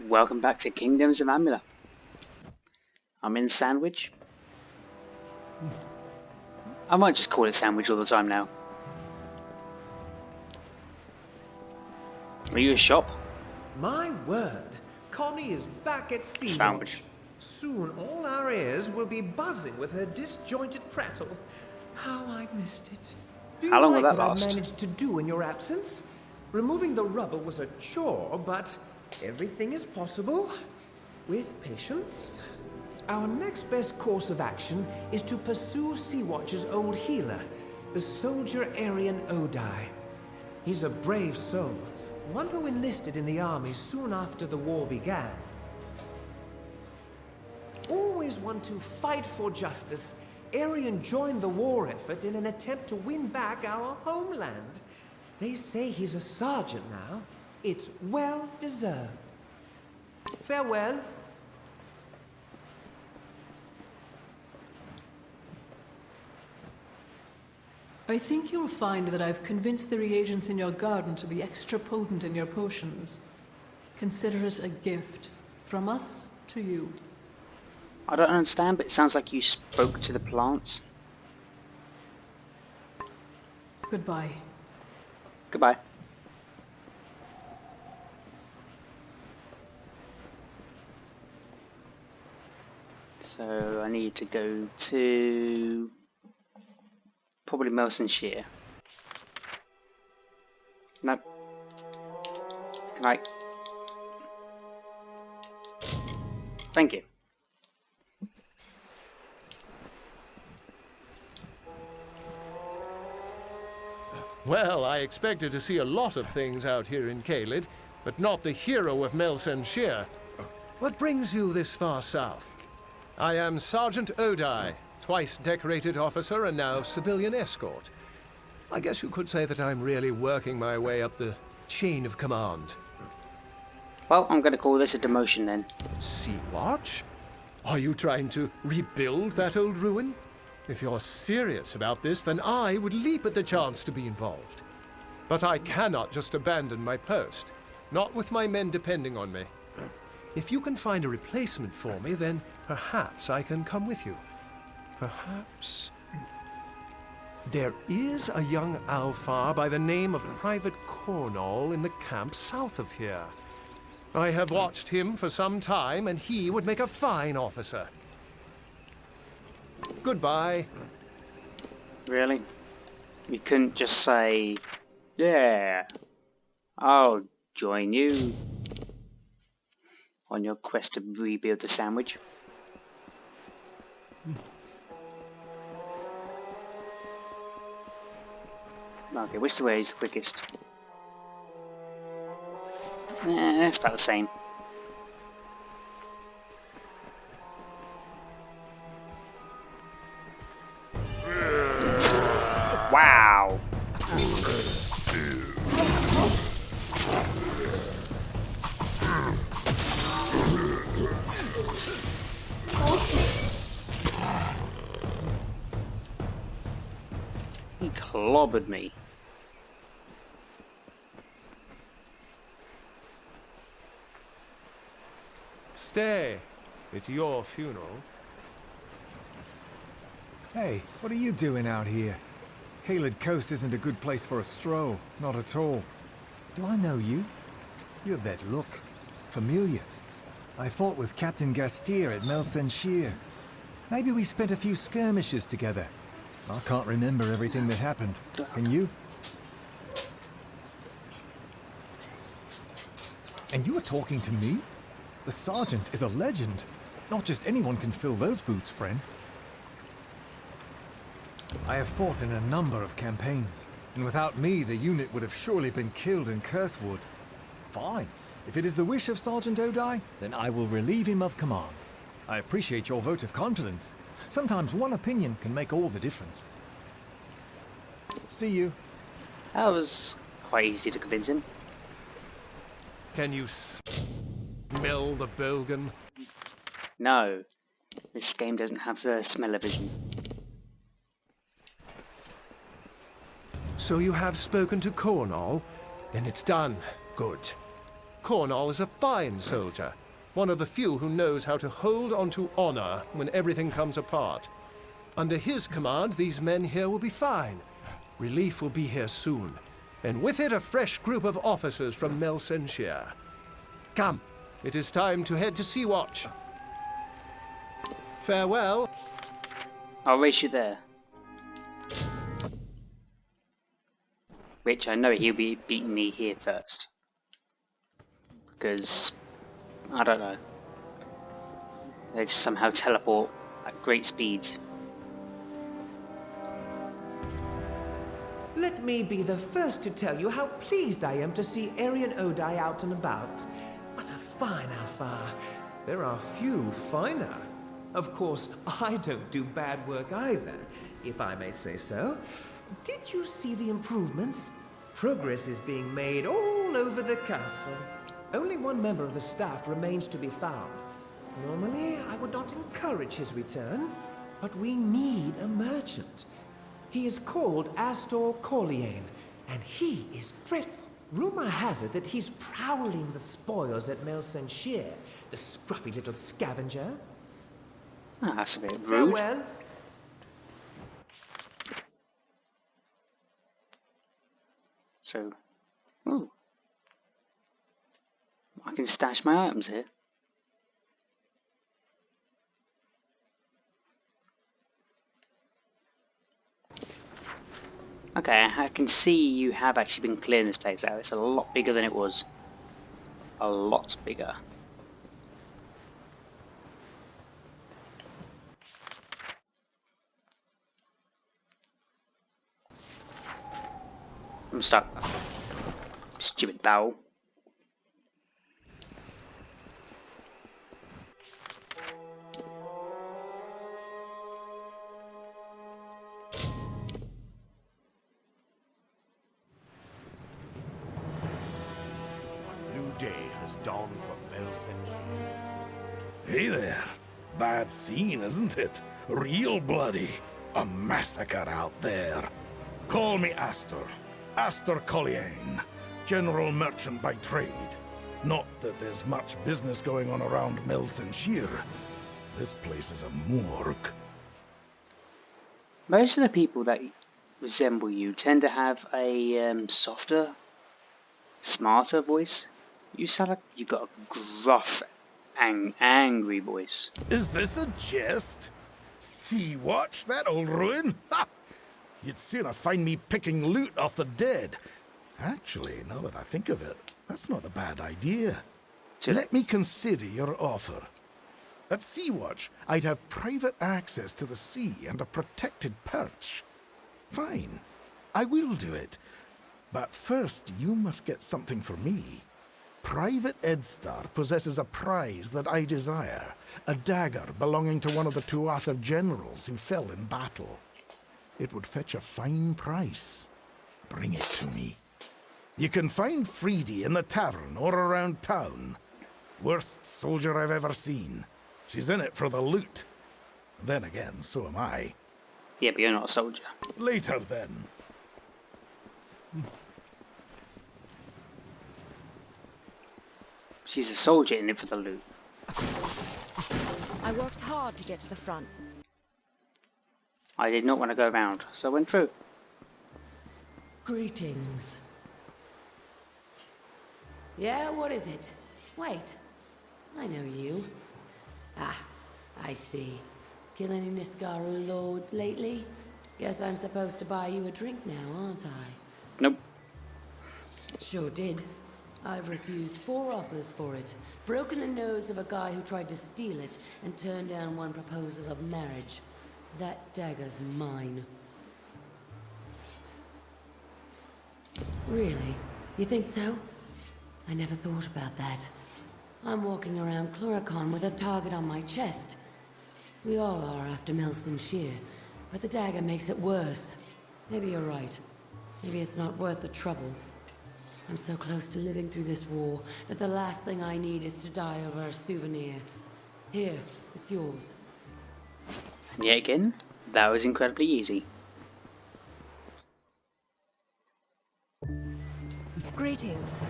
Welcome back to Kingdoms of Amalur. I'm in Sandwich. I might just call it Sandwich all the time now. Are you a shop? My word, Connie is back at sea. Sandwich. Soon all our ears will be buzzing with her disjointed prattle. How I missed it. Do you How long will like that what last? I managed to do in your absence? Removing the rubble was a chore, but everything is possible with patience. Our next best course of action is to pursue Sea-Watch's old healer, the soldier Aryan Odai. He's a brave soul, one who enlisted in the army soon after the war began. Always one to fight for justice, Aryan joined the war effort in an attempt to win back our homeland. They say he's a sergeant now. It's well deserved. Farewell. I think you'll find that I've convinced the reagents in your garden to be extra potent in your potions. Consider it a gift from us to you. I don't understand, but it sounds like you spoke to the plants. Goodbye. Goodbye. So I need to go to probably Shear. Nope. Can I? Thank you. Well, I expected to see a lot of things out here in Caelid, but not the hero of Shear. What brings you this far south? I am Sergeant Odai, twice decorated officer and now civilian escort. I guess you could say that I'm really working my way up the chain of command. Well, I'm going to call this a demotion then. Sea-Watch? Are you trying to rebuild that old ruin? If you're serious about this, then I would leap at the chance to be involved. But I cannot just abandon my post, not with my men depending on me. If you can find a replacement for me, then perhaps I can come with you. Perhaps... There is a young Alfar by the name of Private Cornall in the camp south of here. I have watched him for some time, and he would make a fine officer. Goodbye. Really? You couldn't just say, yeah, I'll join you on your quest to rebuild the Sandwich. Okay, which way is the quickest? It's about the same. Wow! He clobbered me. Stay. It's your funeral. Hey, what are you doing out here? Caelid Coast isn't a good place for a stroll, not at all. Do I know you? You have that look. Familiar. I fought with Captain Gastier at Shear. Maybe we spent a few skirmishes together. I can't remember everything that happened. Can you? And you were talking to me? The Sergeant is a legend. Not just anyone can fill those boots, friend. I have fought in a number of campaigns, and without me the unit would have surely been killed in Cursewood. Fine. If it is the wish of Sergeant Odai, then I will relieve him of command. I appreciate your vote of confidence. Sometimes one opinion can make all the difference. See you. That was quite easy to convince him. Can you smell the Belgan? No, this game doesn't have the smell-o-vision. So you have spoken to Cornall? Then it's done. Good. Cornall is a fine soldier, one of the few who knows how to hold on to honor when everything comes apart. Under his command, these men here will be fine. Relief will be here soon, and with it a fresh group of officers from Melsenshire. Come, it is time to head to Sea-Watch. Farewell. I'll race you there. Which I know he'll be beating me here first. Because, I don't know. They just somehow teleport at great speeds. Let me be the first to tell you how pleased I am to see Arian Odai out and about. What a fine Alpha. There are few finer. Of course, I don't do bad work either, if I may say so. Did you see the improvements? Progress is being made all over the castle. Only one member of the staff remains to be found. Normally, I would not encourage his return, but we need a merchant. He is called Astor Colliane, and he is dreadful. Rumor has it that he's prowling the spoils at Melsenshire, the scruffy little scavenger. Ah, that's a bit rude. Farewell. So, ooh. I can stash my items here. Okay, I can see you have actually been clearing this place out. It's a lot bigger than it was. A lot bigger. I'm stuck. Stupid bow. New day has dawned for Melsenshire. Hey there. Bad scene, isn't it? Real bloody. A massacre out there. Call me Astor Colliane, general merchant by trade. Not that there's much business going on around Melsenshire. This place is a morgue. Most of the people that resemble you tend to have a softer, smarter voice. You sound like you've got a gruff, angry voice. Is this a jest? Sea-Watch, that old ruin? Ha! You'd sooner find me picking loot off the dead. Actually, now that I think of it, that's not a bad idea. Let me consider your offer. At Sea-Watch, I'd have private access to the sea and a protected perch. Fine, I will do it. But first, you must get something for me. Private Edstar possesses a prize that I desire. A dagger belonging to one of the Tuatha generals who fell in battle. It would fetch a fine price. Bring it to me. You can find Freedy in the tavern or around town. Worst soldier I've ever seen. She's in it for the loot. Then again, so am I. Yeah, but you're not a soldier. Later, then. She's a soldier in it for the loot. I worked hard to get to the front. I did not want to go around, so I went through. Greetings. Yeah, what is it? Wait, I know you. Ah, I see. Kill any Niskaru lords lately? Guess I'm supposed to buy you a drink now, aren't I? Nope. Sure did. I've refused 4 offers for it, broken the nose of a guy who tried to steal it, and turned down one proposal of marriage. That dagger's mine. Really? You think so? I never thought about that. I'm walking around Cluricon with a target on my chest. We all are after Melsenshire, but the dagger makes it worse. Maybe you're right. Maybe it's not worth the trouble. I'm so close to living through this war that the last thing I need is to die over a souvenir. Here, it's yours. Yet again, that was incredibly easy. Greetings.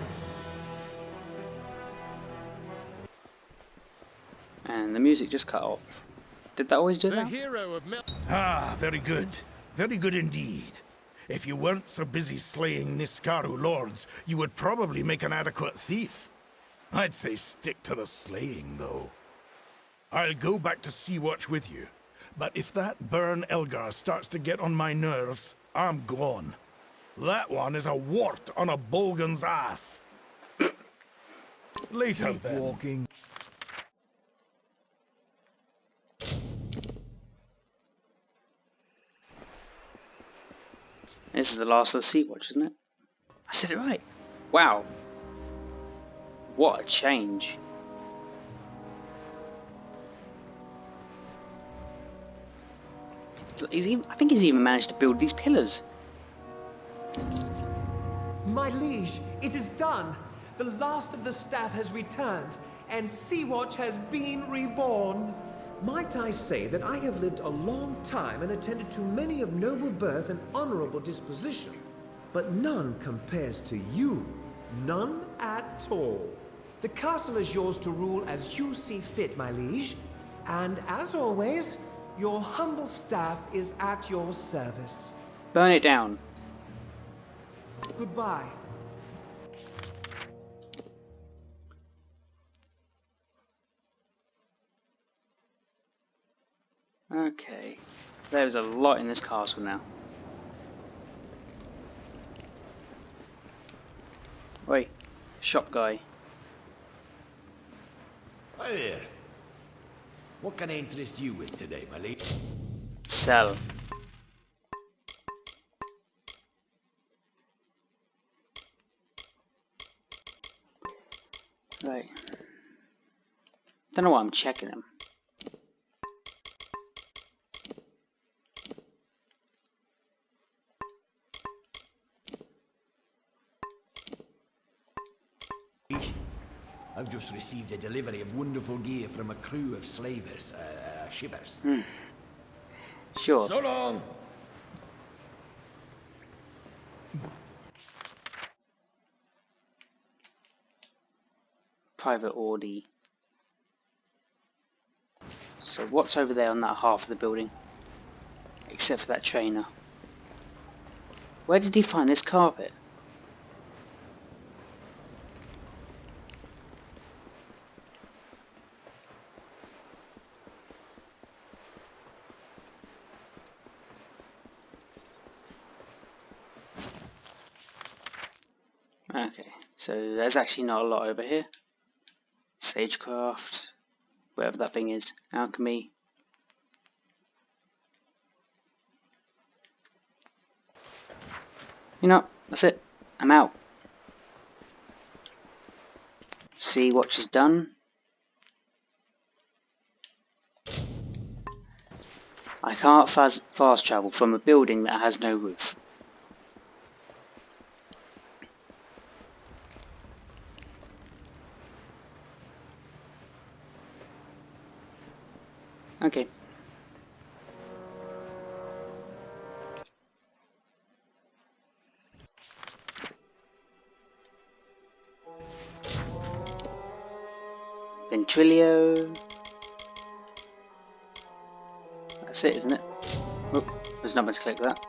And the music just cut off. Did that always do The that? hero of Ah, very good. Very good indeed. If you weren't so busy slaying Niskaru lords, you would probably make an adequate thief. I'd say stick to the slaying, though. I'll go back to Sea-Watch with you. But if that Burn Elgar starts to get on my nerves, I'm gone. That one is a wart on a Bolgan's ass. Later, Keep then. walking. This is the last of the Sea-Watch, isn't it? I said it right. Wow. What a change. So I think he's even managed to build these pillars. My liege, it is done. The last of the staff has returned, and Sea-Watch has been reborn. Might I say that I have lived a long time and attended to many of noble birth and honorable disposition, but none compares to you. None at all. The castle is yours to rule as you see fit, my liege. And as always, your humble staff is at your service. Burn it down. Goodbye. Okay. There's a lot in this castle now. Wait. Shop guy. Hi there. What can I interest you with today, my lady? Sell. Right. Don't know why I'm checking them. I've just received a delivery of wonderful gear from a crew of slavers, shippers. Sure. So long! Private order. So what's over there on that half of the building? Except for that trainer. Where did he find this carpet? Okay, so there's actually not a lot over here. Sagecraft, whatever that thing is, alchemy. You know, that's it. I'm out. Sea-Watch is done. I can't fast travel from a building that has no roof. Okay. Ventrilio. That's it, isn't it? Oh, there's not much to click that.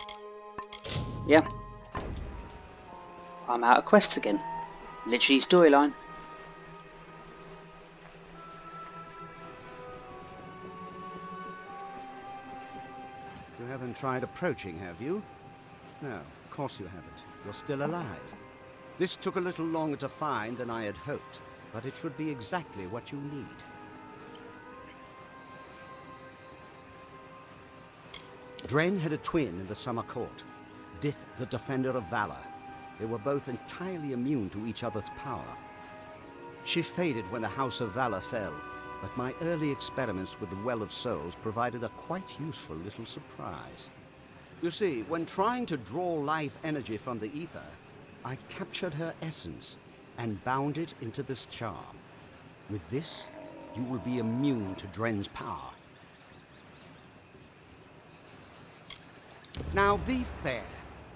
Yeah. I'm out of quests again. Literally storyline. You haven't tried approaching, have you? No, of course you haven't. You're still alive. This took a little longer to find than I had hoped, but it should be exactly what you need. Dren had a twin in the Summer Court, Dith the Defender of Valor. They were both entirely immune to each other's power. She faded when the House of Valor fell, but my early experiments with the Well of Souls provided a quite useful little surprise. You see, when trying to draw life energy from the ether, I captured her essence and bound it into this charm. With this, you will be immune to Dren's power. Now be fair.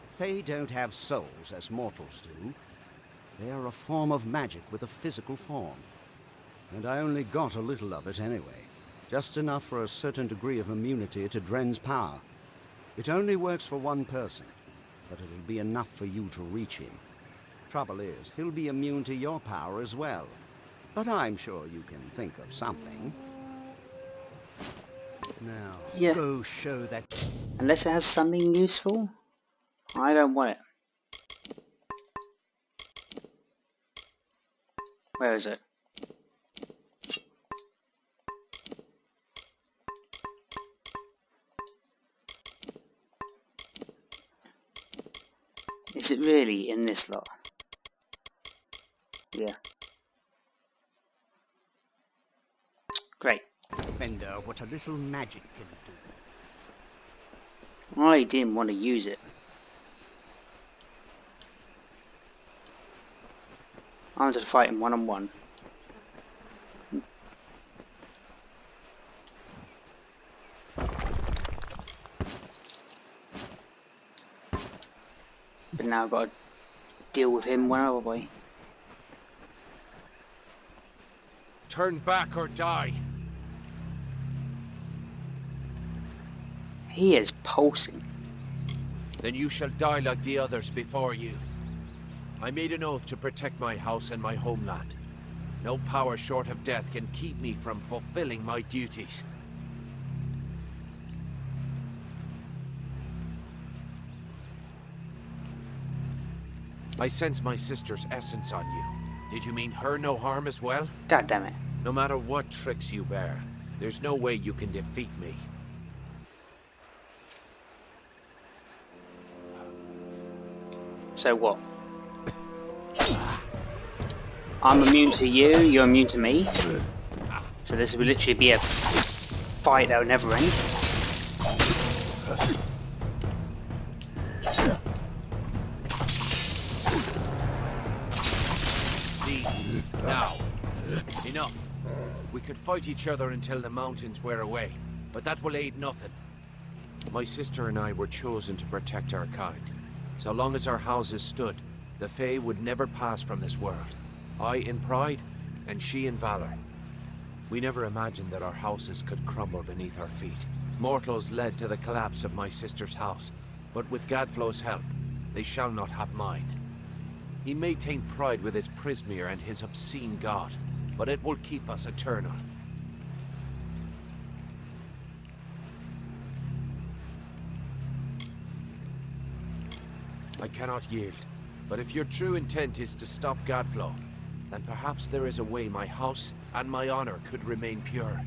Fae don't have souls as mortals do. They are a form of magic with a physical form. and I only got a little of it anyway. Just enough for a certain degree of immunity to Dren's power. It only works for one person, but it'll be enough for you to reach him. Trouble is, he'll be immune to your power as well. But I'm sure you can think of something. Now, Yeah. go show that... Unless it has something useful, I don't want it. Where is it? Is it really in this lot? Yeah. Great. Defender what a little magic can do. I didn't want to use it. I wanted to fight him one-on-one. But now I've got to deal with him one other way. Turn back or die. He is pulsing. Then you shall die like the others before you. I made an oath to protect my house and my homeland. No power short of death can keep me from fulfilling my duties. I sense my sister's essence on you. Did you mean her no harm as well? God damn it. No matter what tricks you bear, there's no way you can defeat me. So what? I'm immune to you, you're immune to me. So this will literally be a fight that will never end. Now, enough. We could fight each other until the mountains wear away, but that will aid nothing. My sister and I were chosen to protect our kind. So long as our houses stood, the Fae would never pass from this world. I in pride, and she in valor. We never imagined that our houses could crumble beneath our feet. Mortals led to the collapse of my sister's house, but with Gadflow's help, they shall not have mine. He may taint pride with his Prismere and his obscene god, but it will keep us eternal. I cannot yield, but if your true intent is to stop Gadflow, then perhaps there is a way my house and my honor could remain pure.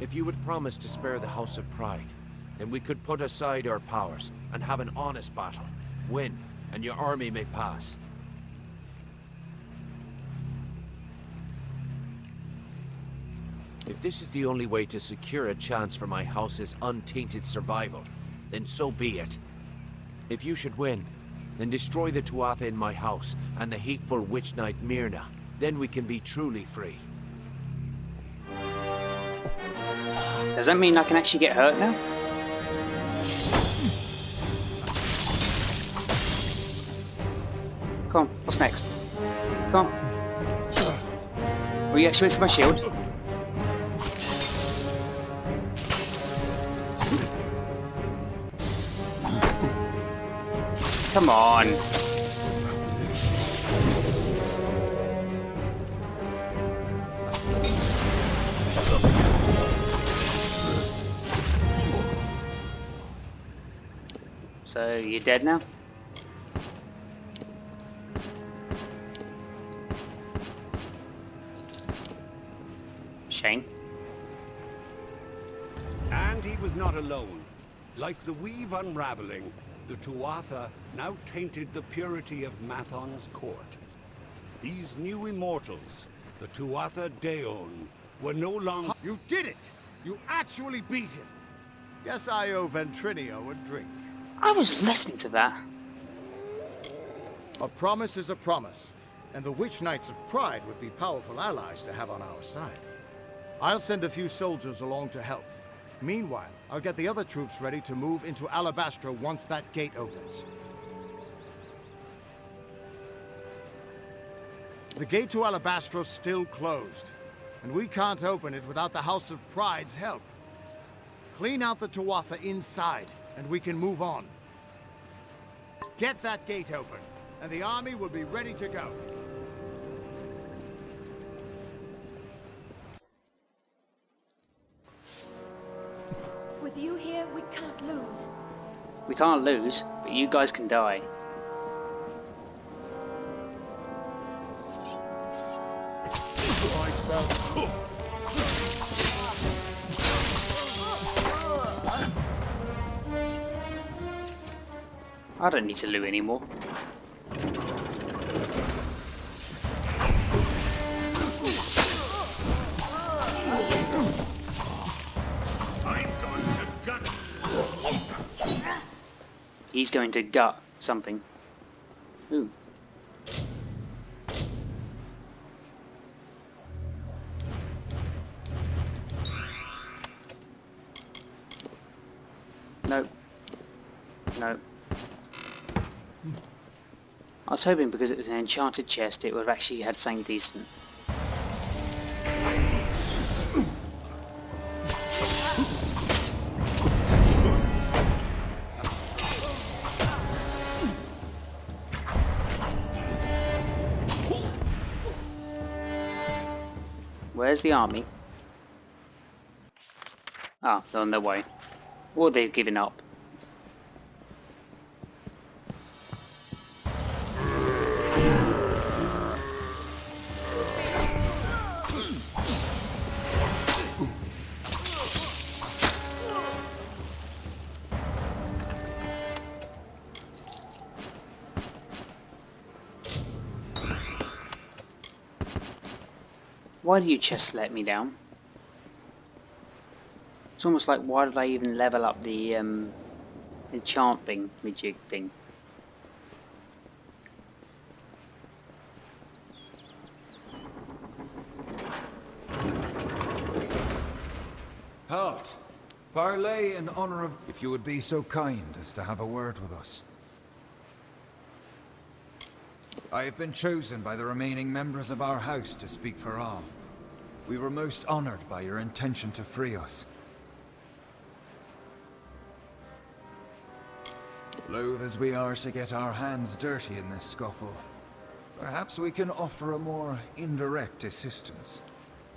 If you would promise to spare the House of Pride, then we could put aside our powers and have an honest battle. Win, and your army may pass. If this is the only way to secure a chance for my house's untainted survival, then so be it. If you should win, then destroy the Tuatha in my house and the hateful witch knight Myrna. Then we can be truly free. Does that mean I can actually get hurt now? Come on, what's next? Come on. Will you actually wait for my shield? Come on. So, you're dead now? Shane? And he was not alone. Like the weave unraveling, the Tuatha now tainted the purity of Mathon's court. These new immortals, the Tuatha Daon, were no longer... You did it! You actually beat him! Guess I owe Ventrinio a drink. I was listening to that. A promise is a promise, and the Witch Knights of Pride would be powerful allies to have on our side. I'll send a few soldiers along to help. Meanwhile, I'll get the other troops ready to move into Alabastra once that gate opens. The gate to Alabastra's still closed. and we can't open it without the House of Pride's help. Clean out the Tuatha inside, and we can move on. Get that gate open, and the army will be ready to go. With you here, we can't lose. We can't lose, but you guys can die. I don't need to loot anymore. He's going to gut something. Ooh. Nope. Nope. I was hoping because it was an enchanted chest it would have actually had something decent. Where's the army? Ah, they're on their way. Or they've given up. Why do you chests let me down? It's almost like, why did I even level up the enchant thing, majig thing? Halt! Parley in honor of... If you would be so kind as to have a word with us. I have been chosen by the remaining members of our house to speak for all. We were most honored by your intention to free us. Loath as we are to get our hands dirty in this scuffle, perhaps we can offer a more indirect assistance.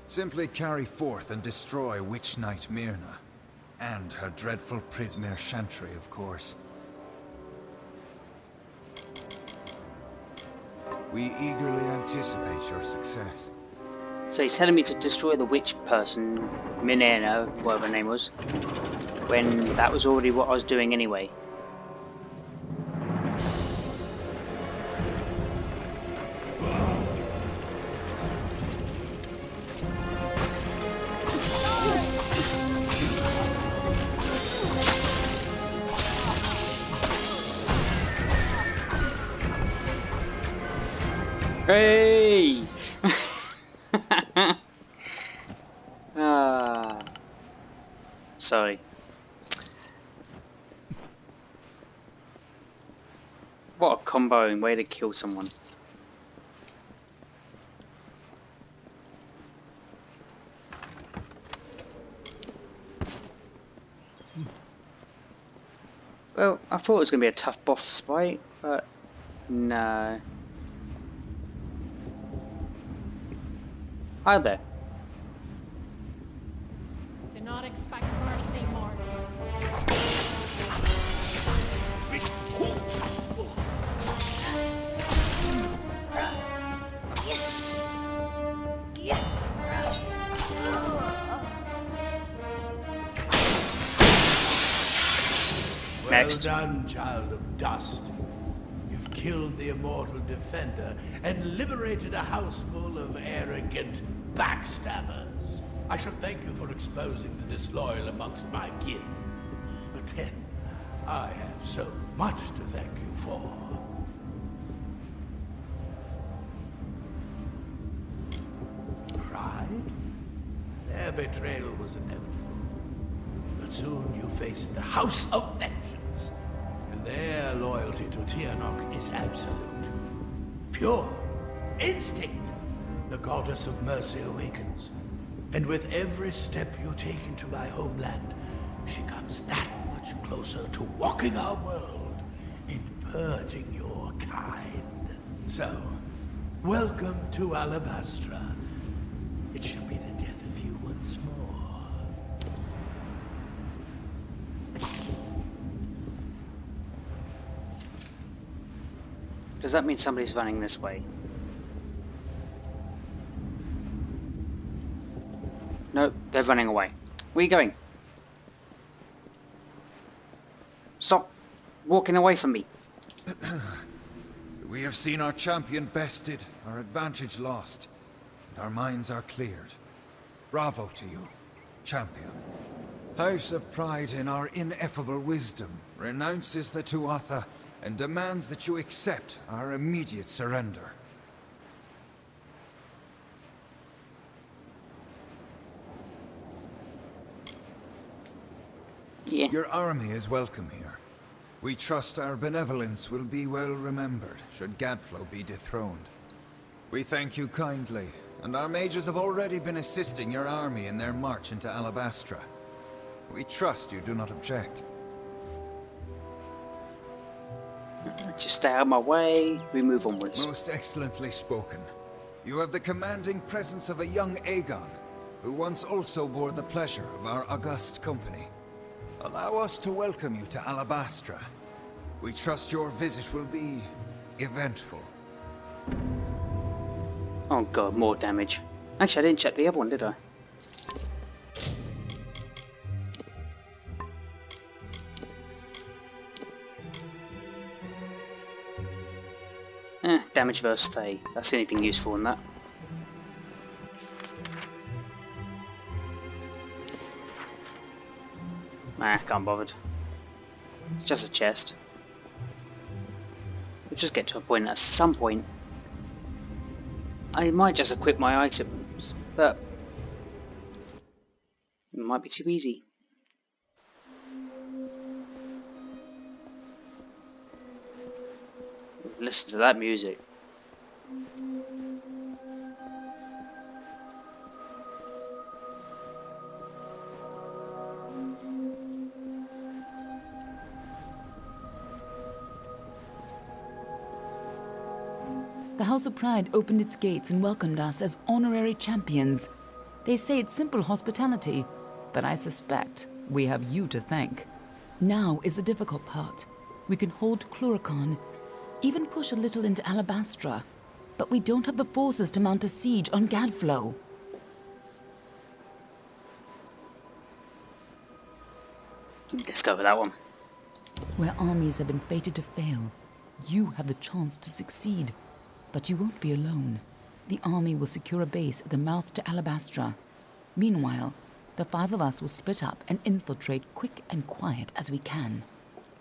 Simply carry forth and destroy Witch Knight Myrna, and her dreadful Prismere Chantry, of course. We eagerly anticipate your success. So he's telling me to destroy the witch person, Myrna, whatever her name was, when that was already what I was doing anyway. Hey! Sorry. What a comboing way to kill someone. Well, I thought it was going to be a tough boss fight, but no. Hi there. Do not expect mercy, mortal. Next. Well done, child of dust. You've killed the immortal defender and liberated a house full of arrogant backstabbers. I should thank you for exposing the disloyal amongst my kin. But then, I have so much to thank you for. Pride? Their betrayal was inevitable. But soon you faced the House of Vengeance, and their loyalty to Tianok is absolute. Pure. Instinct. The goddess of mercy awakens. And with every step you take into my homeland, she comes that much closer to walking our world and purging your kind. So, welcome to Alabastra. It shall be the death of you once more. Does that mean somebody's running this way? No, they're running away. Where are you going? Stop walking away from me. We have seen our champion bested, our advantage lost, and our minds are cleared. Bravo to you, champion. House of Pride in our ineffable wisdom renounces the Tuatha and demands that you accept our immediate surrender. Yeah. Your army is welcome here. We trust our benevolence will be well remembered should Gadflow be dethroned. We thank you kindly, and our mages have already been assisting your army in their march into Alabastra. We trust you do not object. Just stay out of my way, we move onwards. Most excellently spoken. You have the commanding presence of a young Aegon, who once also bore the pleasure of our august company. Allow us to welcome you to Alabastra. We trust your visit will be eventful. Oh god, more damage. Actually, I didn't check the other one, did I? Damage versus Fey. That's anything useful in that. Nah, can't bothered. It's just a chest. We'll just get to a point at some point. I might just equip my items, but it might be too easy. Listen to that music. The House of Pride opened its gates and welcomed us as honorary champions. They say it's simple hospitality, but I suspect we have you to thank. Now is the difficult part. We can hold Cluricon, even push a little into Alabastra, but we don't have the forces to mount a siege on Gadflow. Let's go with that one. Where armies have been fated to fail, you have the chance to succeed. But you won't be alone. The army will secure a base at the mouth to Alabastra. Meanwhile, the 5 of us will split up and infiltrate quick and quiet as we can.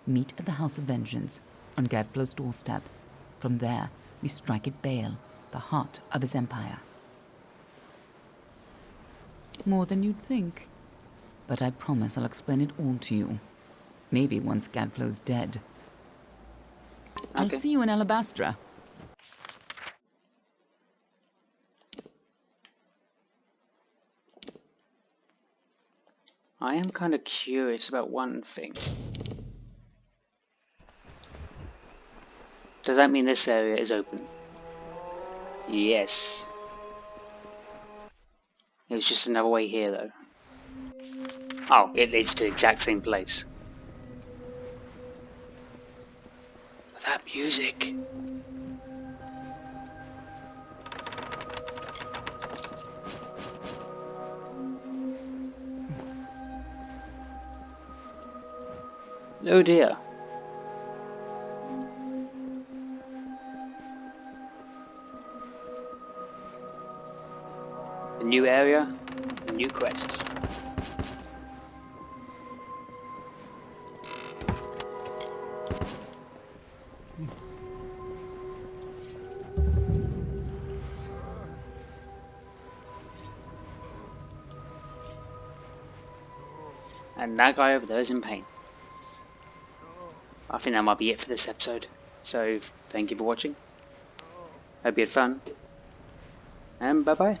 Meet at the House of Vengeance, on Gadflow's doorstep. From there, we strike at Bale, the heart of his empire. More than you'd think. But I promise I'll explain it all to you. Maybe once Gadflow's dead. Okay. I'll see you in Alabastra. I am kind of curious about one thing. Does that mean this area is open? Yes. It was just another way here though. Oh, it leads to the exact same place. But that music. Oh dear. A new area, new quests. And that guy over there is in pain. I think that might be it for this episode. So, thank you for watching. Hope you had fun. And bye bye.